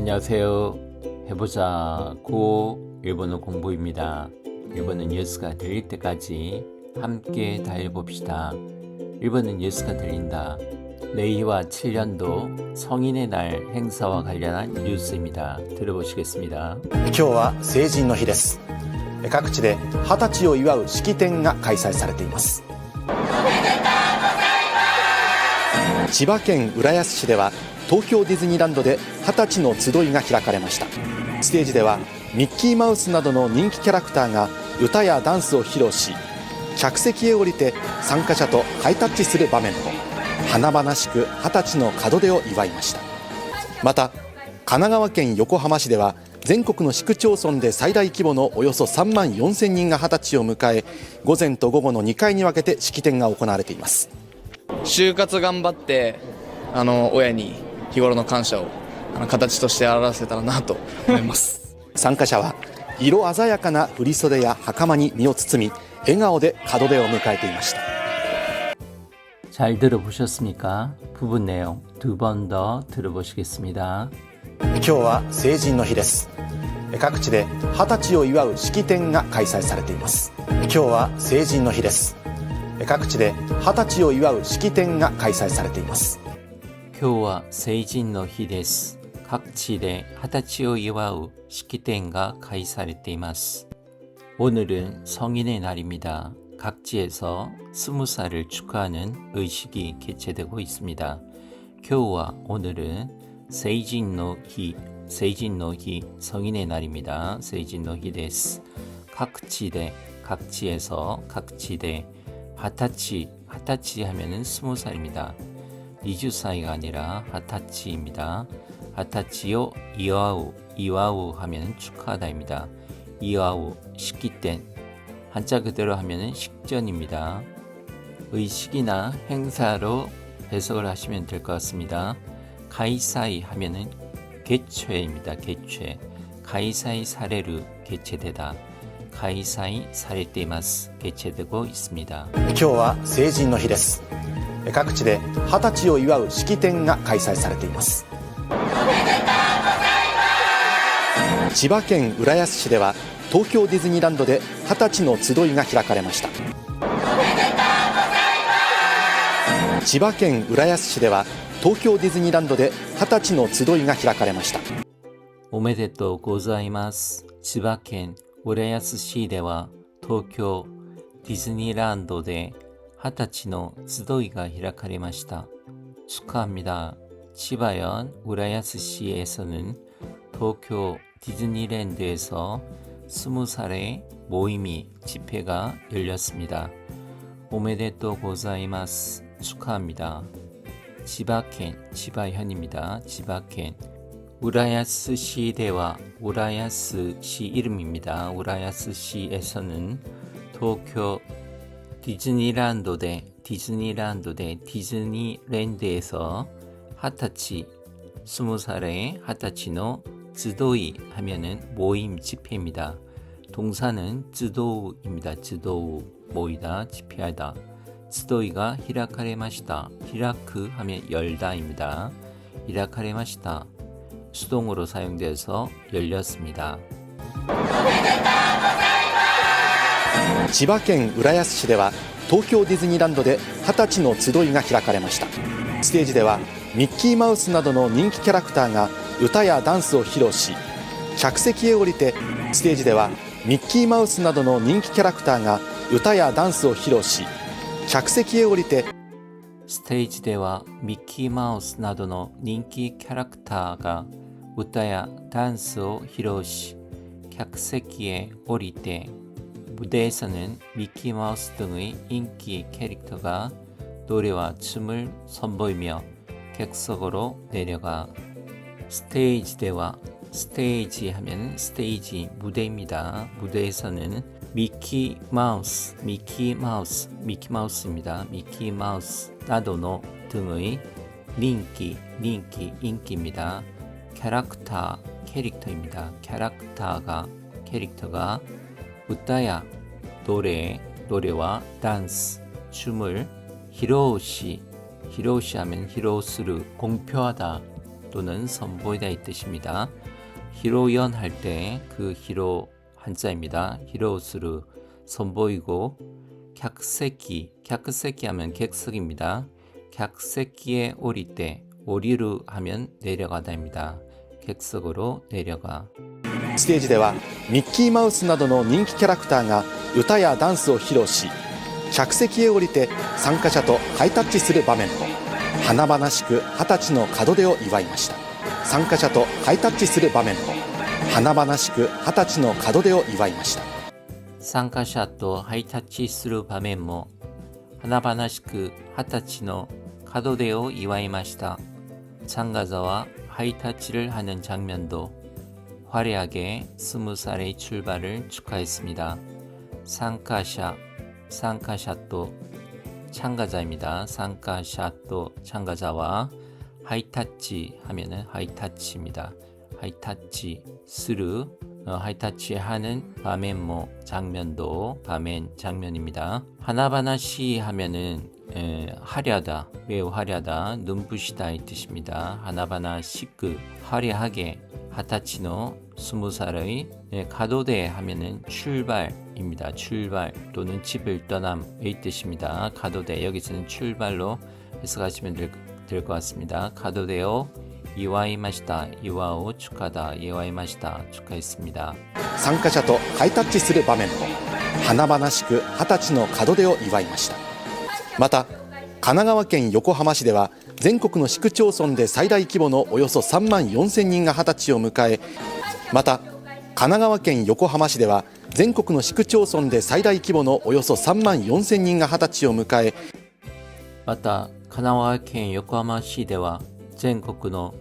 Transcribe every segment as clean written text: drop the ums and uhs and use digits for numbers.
안녕하세요. 해보자 고 일본어 공부입니다. 일본어 뉴스가 들릴 때까지 함께 달려봅시다. 일본어 뉴스가 들린다. 레이와 7년도 성인의 날 행사와 관련한 뉴스입니다. 들어보시겠습니다. 今日は成人の日です。各地で20歳を祝う式典が開催されています。千葉県浦安市では東京ディズニーランドで20歳の集いが開かれました。ステージではミッキーマウスなどの人気キャラクターが歌やダンスを披露し、客席へ降りて参加者とハイタッチする場面も華々しく20歳の門出を祝いました。また神奈川県横浜市では全国の市区町村で最大規模のおよそ3万4000人が20歳を迎え、午前と午後の2回に分けて式典が行われています。就活頑張って親に日頃の感謝を形として表せたらなと思います参加者は色鮮やかな振袖や袴に身を包み、笑顔で門出を迎えていました。 잘 들어보셨습니까? 부분 내용 두 번 더 들어보시겠습니다. 今日は成人の日です。各地で20歳を祝う式典が開催されています。今日は成人の日です。各地で20歳を祝う式典が開催されています。今日は成人の日です。各地で20歳を祝う式典が開催されています。 오늘은 성인의 날입니다. 각지에서 20살을 축하하는 의식이 개최되고 있습니다. 今日は 오늘은 세이진노히 성인의 날입니다. 세이진노히 데스. 각지대 각지에서 각지대 하타치 하면은 20살입니다. 20살이 아니라 하타치입니다. 하타치요 이와우 하면은 축하하다입니다. 이와우 식기땐 한자 그대로 하면은 식전입니다. 의식이나 행사로 해석을 하시면 될 것 같습니다. 가이사이 하면은 개최입니다. 개최. 가이사이 사례로 개최되다. 가이사이 사례때마스 개최되고 있습니다. 今日は成人の日です。各地で20歳を祝う式典が開催されています。千葉県浦安市では東京ディズニーランドで20歳の集いが開かれました。千葉県浦安市では東京ディズニーランドで20歳の集いが開かれました。おめでとうございます。千葉県浦安市では東京ディズニーランドで20歳の集いが開かれました。 축하합니다. 치바현 우라야스시에서는 도쿄 디즈니랜드에서 20살의 모임이 집회가 열렸습니다. 오메데또 고자이마스. 축하합니다. 치바켄 치바현입니다. 치바켄 우라야스시대와 우라야스시 이름입니다. 우라야스시에서는 도쿄 디즈니랜드에서 하타치 20살의 하타치노 쯔도이 하면은 모임 집회입니다. 동사는 쯔도우입니다. 쯔도우 모이다 집회하다. 쯔도이가 히라카레마시다. 히라크 하면 열다입니다. 히라카레마시다. 수동으로 사용되어서 열렸습니다. 千葉県浦安市では東京ディズニーランドで20歳の集いが開かれました。ステージではミッキーマウスなどの人気キャラクターが歌やダンスを披露し、客席へ降りてステージではミッキーマウスなどの人気キャラクターが歌やダンスを披露し、客席へ降りてステージではミッキーマウスなどの人気キャラクターが歌やダンスを披露し、客席へ降りて 무대에서는 미키마우스 등의 인기 캐릭터가 노래와 춤을 선보이며 객석으로 내려가. 스테이지대와 스테이지 하면 스테이지 무대입니다. 무대에서는 미키마우스입니다. 미키마우스 나도노 등의 인기입니다. 캐릭터입니다. 캐릭터가 웃다야 노래와 댄스 춤을 히로시 하면 히로스루 공표하다 또는 선보이다 이 뜻입니다. 히로연 할 때 그 히로 한자입니다. 히로스루 선보이고 객세키 하면 객석입니다. 객세키에 오릴 때 오리루 하면 내려가다입니다. 객석으로 내려가. ステージではミッキーマウスなどの人気キャラクターが歌やダンスを披露し、客席へ降りて参加者とハイタッチする場面も華々しく20歳の門出を祝いました。参加者とハイタッチする場面も華々しく20歳の門出を祝いました。参加者とハイタッチする場面も華々しく20歳の門出を祝いました。 참가자와 하이타치를 하는 장면도 화려하게 20살의 출발을 축하했습니다. 상카샤또 참가자입니다. 상카샤또 참가자와 하이타치 하면은 하이타치입니다. 하이타치 스루 하이타치 하는 바멘모 장면도 바멘 장면입니다. 하나바나시 하면은 화려하다, 매우 화려하다, 눈부시다 이 뜻입니다. 하나바나시크 화려하게 하타치노 20살의 가도대 하면은 출발입니다. 출발 또는 집을 떠남 이 뜻입니다. 가도대 여기서는 출발로 해석하시면 될 것 같습니다. 가도대요 이와이마시다 이와오 축하다 이와이마시다 축하했습니다. 参加者とハイタッチする場面も華々しく20歳の門出を祝いました。また神奈川県横浜市では全国の市区町村で最大規模のおよそ3万4000人が20歳を迎え、また神奈川県横浜市では全国の市区町村で最大規模のおよそ3万4000人が20歳を迎え、また神奈川県横浜市では全国の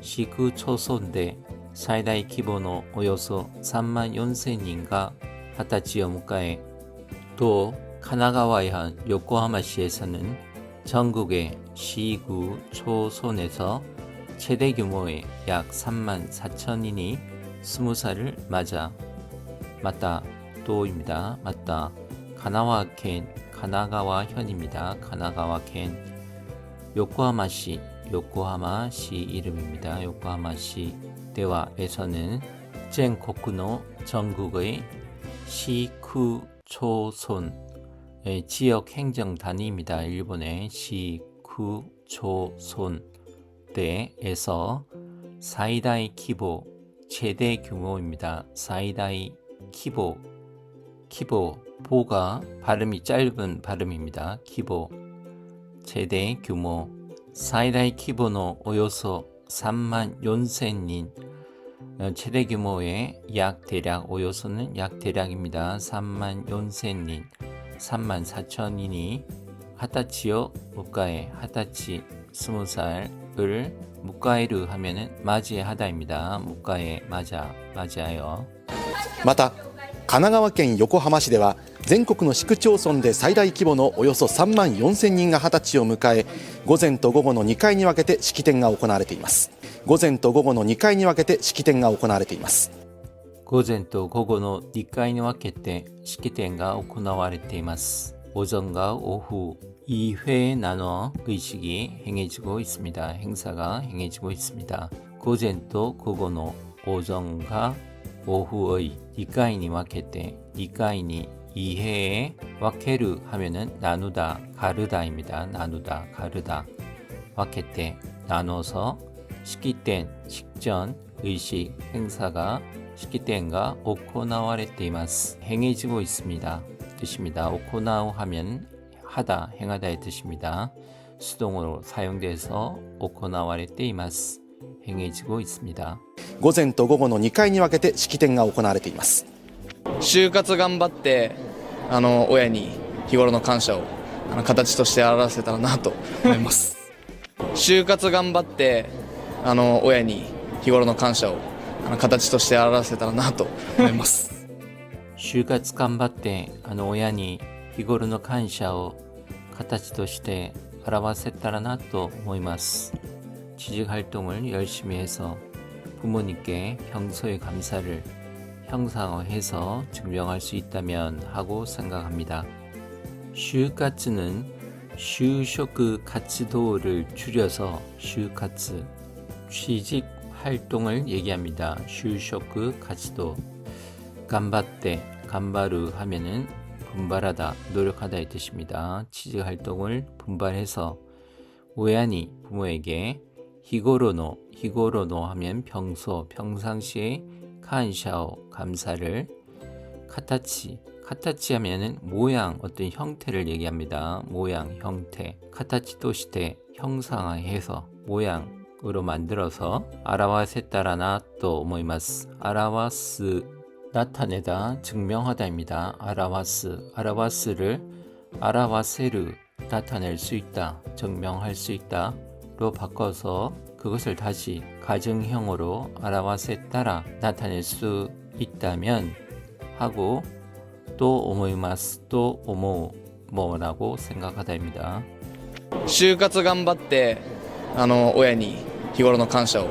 市区町村で最大規模のおよそ3万4000人が20歳を迎え、또 가나가와현 요코하마시에서는 전국의 시구 초손에서 최대 규모의 약 3만 4천인이 20살을 맞다 또입니다. 맞다. 가나가와현입니다. 가나가와현 요코하마시 이름입니다. 요코하마시 대화에서는 전국의 전국의 시쿠 초손 지역 행정 단위입니다. 일본의 시쿠초손대에서 사이다이 키보 최대 규모입니다. 사이다이 키보 보가 발음이 짧은 발음입니다. 키보 최대 규모 사이다이 키보노 오요소 3만 4000인 최대 규모의 약 대략 오요소는 약 대략입니다. 3만 4000인 3만 4천인이 하타치요 무카에 하타치 20살을 무카에르 하면은 맞이하다입니다. 무카에 맞아요. また神奈川県横浜市では全国の市区町村で最大規模のおよそ3万4000人が20歳を迎え、午前と午後の2回に分けて式典が行われています。午前と午後の2回に分けて式典が行われています。午前と午後の2回に分けて式典が行われています。 오전과 오후 2회에 나눠 의식이 행해지고 있습니다. 행사가 행해지고 있습니다. 午前と午後の 오전과 오후의 2回に分けて 2回に 2회에 와케르 하면은 나누다 가르다입니다. 나누다 가르다 와케테 나눠서 식기된 식전 의식 행사가 식기된가 오코나와레테이마스 행해지고 있습니다. 뜻입니다. 오코나우 하면 하다 행하다의 뜻입니다. 수동으로 사용돼서 오코나와레테이마스 행해지고 있습니다. 午前と午後の2回に分けて式典が行われています。就活頑張って親に日頃の感謝を形として表せたらなと思います。就活頑張って親に日頃の感謝を形として表せたらなと思います。就活頑張って親に日頃の感謝を形として表せたらなと思います。 취직 활동을 열심히 해서 부모님께 평소의 감사를 형상화해서 증명할 수 있다면 하고 생각합니다. 슈카츠는 슈쇼크 카츠도를 줄여서 슈카츠 취직 활동을 얘기합니다. 슈쇼크 가치도 간바떼 간바루 하면은 분발하다 노력하다의 뜻입니다. 취직 활동을 분발해서 오야니 부모에게 히고로노 하면 평상시에 칸샤오 감사를 카타치 하면은 모양 어떤 형태를 얘기합니다. 모양 형태 카타치 또시테 형상화해서 모양으로 만들어서 아라와세 따라나 또 오모이마스 아라와스 나타내다 증명하다입니다. 아라와스를 아라와세르 나타낼 수 있다 증명할 수 있다로 바꿔서 그것을 다시 가정형으로 아라와세 따라 나타낼 수 있다면 하고 또 오모이마스 또 오모우 뭐라고 생각하다입니다. 就活頑張って親に日頃の感謝を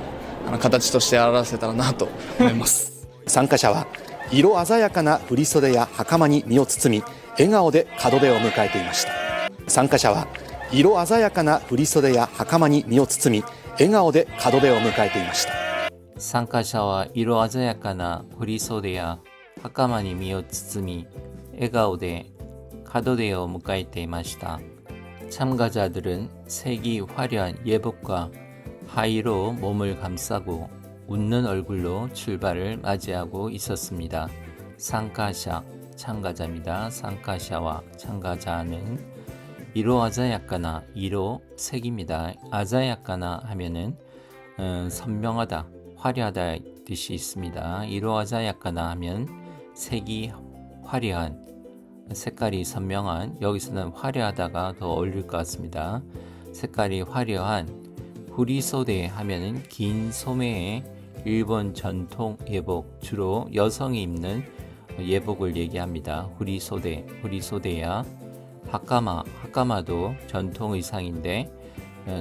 形として表せたらなと思います。参加者は色鮮やかな振袖や袴に身を包み笑顔で門出を迎えていました。参加者は色鮮やかな振袖や袴に身を包み笑顔で門出を迎えていました。参加者は色鮮やかな振袖や袴に身を包み笑顔で門出を迎えていました。 참가자들은 색이 화려한 예복과 하의로 몸을 감싸고 웃는 얼굴로 출발을 맞이하고 있었습니다.参加者, 참가자입니다. 参加者와 참가자는 이로 아자야까나, 이로 색입니다. 아자야까나 하면은 선명하다, 화려하다 뜻이 있습니다. 이로 아자야까나 하면 색이 화려한, 색깔이 선명한, 여기서는 화려하다가 더 어울릴 것 같습니다. 색깔이 화려한 후리소대 하면은 긴 소매의 일본 전통 예복, 주로 여성이 입는 예복을 얘기합니다. 후리소대야 하카마도 전통 의상인데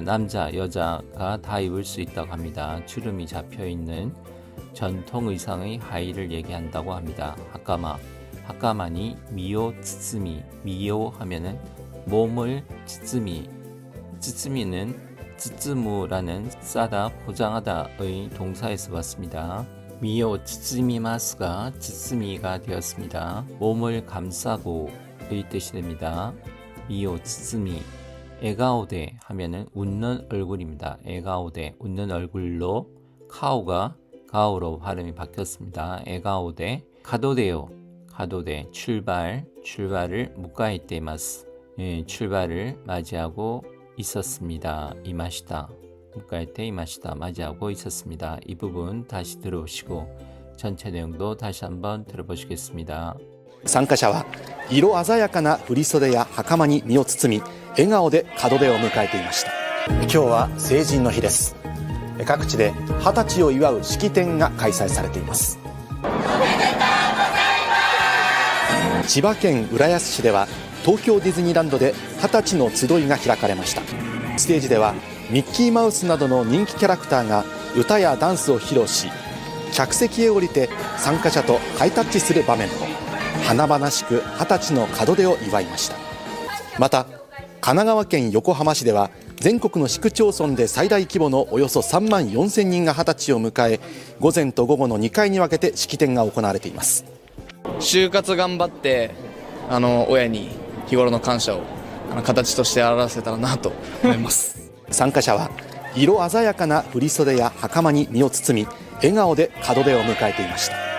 남자, 여자가 다 입을 수 있다고 합니다. 주름이 잡혀있는 전통 의상의 하의를 얘기한다고 합니다. 하카마니 미오 츠츠미, 미오 하면은 몸을 츠츠미는 츠츠무라는 싸다, 포장하다의 동사에서 왔습니다. 미오 츠츠미마스가 츠츠미가 되었습니다. 몸을 감싸고의 뜻이 됩니다. 미오 츠츠미, 에가오데 하면은 웃는 얼굴입니다. 에가오데, 웃는 얼굴로 카오가 가오로 발음이 바뀌었습니다. 에가오데, 가도데, 출발을 무카이테마스, 출발을 맞이하고 있었습니다. 이마시다, 무카이테 이마시다, 맞이하고 있었습니다. 이 부분 다시 들어오시고 전체 내용도 다시 한번 들어보시겠습니다. 参加者は色鮮やかな振袖や袴に身を包み笑顔で門出を迎えていました。今日は成人の日です。各地で20歳を祝う式典が開催されています。千葉県浦安市では東京ディズニーランドで20歳の集いが開かれました。ステージではミッキーマウスなどの人気キャラクターが歌やダンスを披露し、客席へ降りて参加者とハイタッチする場面も華々しく20歳の門出を祝いました。また神奈川県横浜市では全国の市区町村で最大規模のおよそ3万4000人が20歳を迎え、午前と午後の2回に分けて式典が行われています。就活頑張って親に日頃の感謝を形として表せたらなと思います参加者は色鮮やかな振袖や袴に身を包み笑顔で門出を迎えていました。